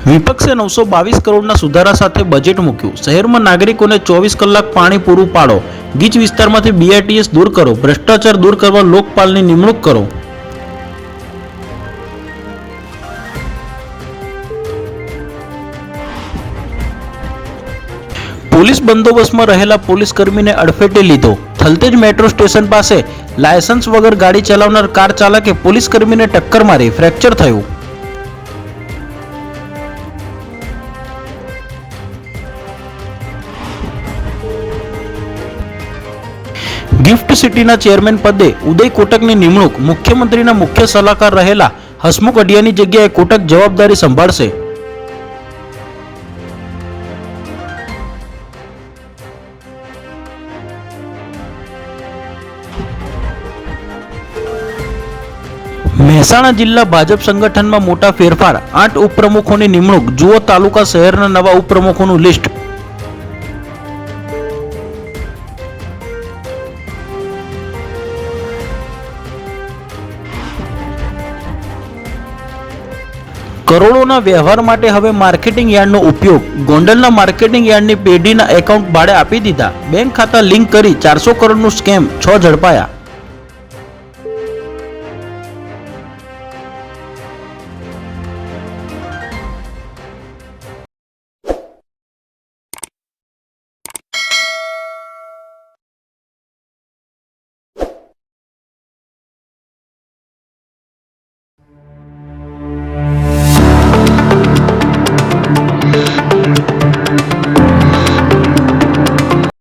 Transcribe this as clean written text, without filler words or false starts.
વિપક્ષે 922 કરોડના સુધારા સાથે બજેટ મૂક્યું। શહેરમાં નાગરિકોને 24 કલાક પાણી પૂરું પાડો। ગીચ વિસ્તારમાંથી BITS દૂર કરો। ભ્રષ્ટાચાર દૂર કરવા લોકપાલની નિમણૂક કરો। પોલીસ બંદોબસ્તમાં રહેલા પોલીસકર્મીને અડફેટે લીધો। થલતેજ મેટ્રો સ્ટેશન પાસે લાયસન્સ વગર ગાડી ચલાવનાર કાર ચાલકે પોલીસકર્મીને ટક્કર મારી ફ્રેક્ચર થયું। ગિફ્ટ સિટીના ચેરમેન પદે ઉદય કોટકની નિમણૂક। મુખ્યમંત્રીના મુખ્ય સલાહકાર રહેલા હસમુખ અઢિયાની જગ્યાએ કોટક જવાબદારી સંભાળશે। મહેસાણા જિલ્લા ભાજપ સંગઠનમાં મોટા ફેરફાર। 8 ઉપપ્રમુખોની નિમણૂક। જુઓ તાલુકા શહેરના નવા ઉપપ્રમુખોનું લિસ્ટ। કરોડોના વ્યવહાર માટે હવે માર્કેટિંગ યાર્ડનો ઉપયોગ। ગોંડલના માર્કેટિંગ યાર્ડની પેઢીના એકાઉન્ટ ભાડે આપી દીધા। બેંક ખાતા લિંક કરી 400 કરોડનું સ્કેમ 6 ઝડપાયા।